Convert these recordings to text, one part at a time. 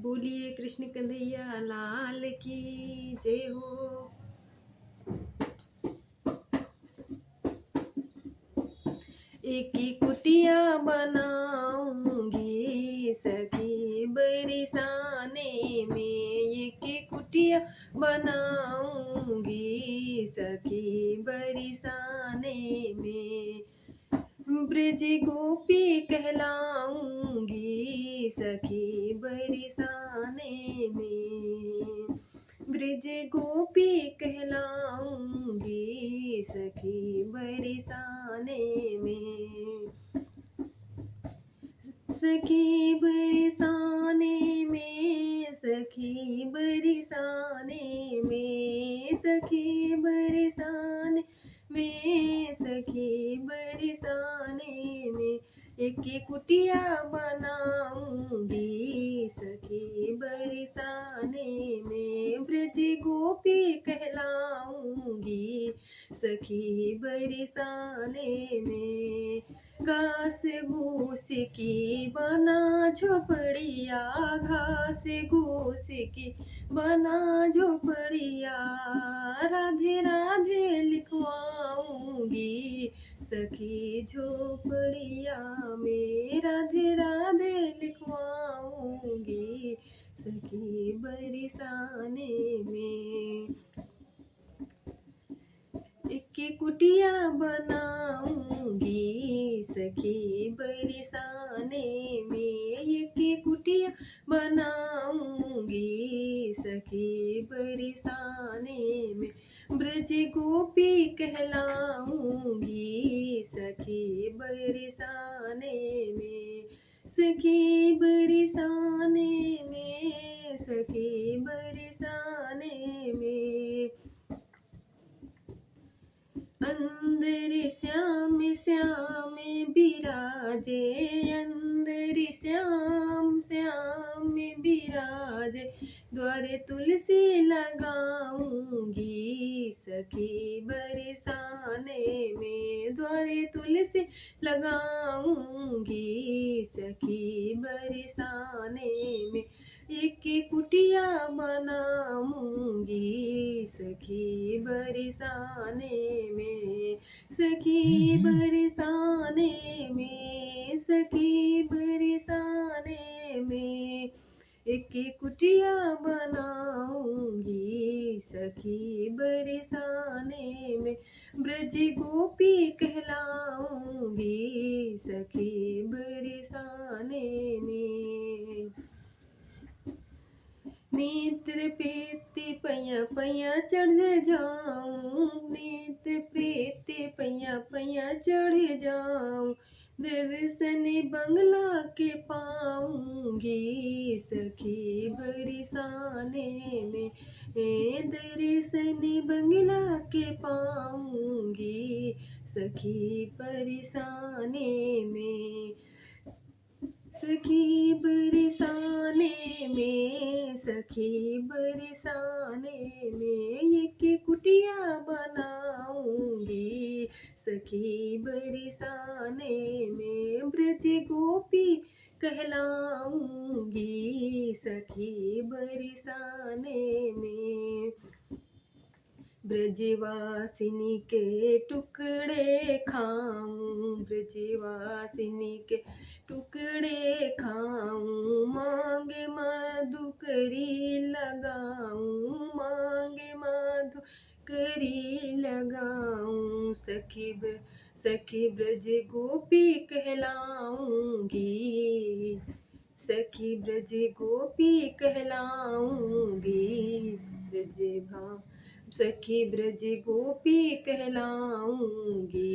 बोलिए कृष्ण कन्हैया लाल की जय हो। एक ही कुटिया बनाऊंगी सखी बरसाने में, एक ही कुटिया बनाऊंगी सखी बरसाने में। ब्रज गोपी कहलाऊंगी सखी बरसाने में, ब्रज गोपी कहलाऊंगी सखी बरसाने में। सखी बरसाने में, सखी बरसाने में, सखी बरसाने में, सखी बरसाने में। एक कुटिया बनाऊंगी सखी बरसाने में, ब्रज गोपी कहलाऊंगी सखी बरसाने में। घास घूस की बना झोपड़िया, घास घूस की बना झोपड़िया, राधे राधे लिखवाऊंगी सखी झोपड़िया में, राधे राधे लिखवाऊंगी सखी बरसाने में। एक कुटिया बनाऊंगी सखी बरसाने में, एक कुटिया बनाऊंगी सखी बरसाने में। ब्रज गोपी कहलाऊंगी सखी बरसाने में, सखी बरसाने में, सखी बरसाने में। अंदर श्याम श्याम बिराजे, अंदर श्याम श्याम बिराजे, द्वारे तुलसी लगाऊंगी सखी बरसाने में, द्वारे तुलसी लगाऊंगी सखी बरसाने में। एक कुटिया बनाऊंगी सखी बरसाने में, सखी बरसाने में, सखी बरसाने में। एक कुटिया बनाऊंगी सखी बरसाने में, ब्रज गोपी कहलाऊंगी सखी बरसाने में। नेत्र प्रीति पैया पैया चढ़ जाऊं, नेत्र प्रीति पैया पैया चढ़ जाऊं, दर्शन बंगला के पाऊंगी सखी बरसाने में, दर्शन बंगला के पाऊंगी सखी बरसाने में। सखी बरसाने में, सखी बरसाने में। एक कुटिया बनाऊंगी सखी बरसाने में, ब्रज गोपी कहलाऊंगी सखी बरसाने में। ब्रजवासिनी के टुकड़े खाऊं, ब्रजवासिनी के टुकड़े खाऊं, मांगे मधुकरी लगाऊं, मांगे मधुकरी लगाऊं, सखी ब्रज गोपी कहलाऊंगी, सखी ब्रज गोपी कहलाऊंगी, सखी ब्रज गोपी कहलाऊंगी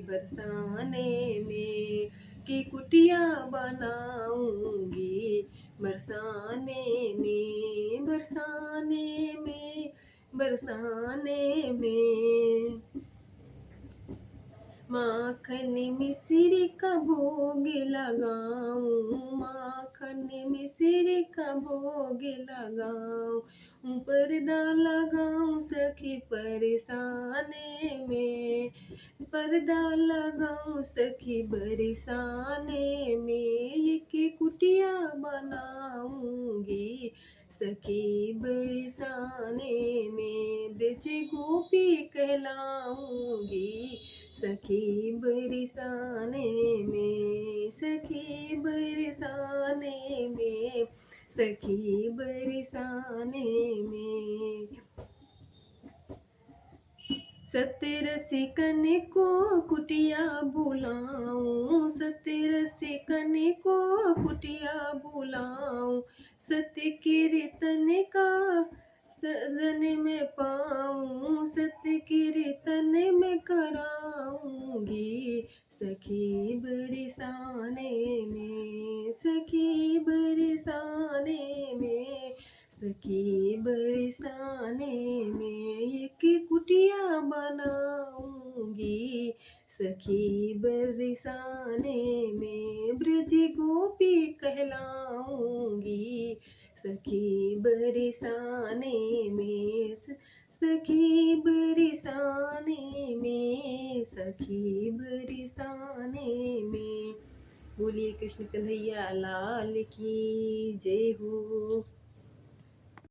बरसाने में। की कुटिया बनाऊंगी बरसाने में, बरसाने में, बरसाने में। माखन मिश्री का भोग लगाऊं, माखन मिश्री का भोग लगाऊं, पर्दा लगाऊं सखी परसाने में, पर्दा लगाऊं सखी बरसाने में, एक कुटिया बनाऊंगी सखी बरसाने में, ब्रज गोपी कहलाऊंगी सखी बरसाने में, सखी बरसाने में, सखी बरसाने में। सतरसी कन्या को कुटिया बुलाऊं, सतरसी कन्या को कुटिया बुलाऊं, सत्य कीर्तन का सदन में पाऊं, सत्य कीर्तन में कराऊंगी सखी बरसाने में, सखी बरसाने में, सखी बरसाने में, एक कुटिया बनाऊंगी सखी बरसाने में, ब्रज गोपी कहलाऊंगी सखी बरसाने में, सखी बरसाने में, सखी बरसाने में। बोलिए कृष्ण कन्हैया लाल की जय हो।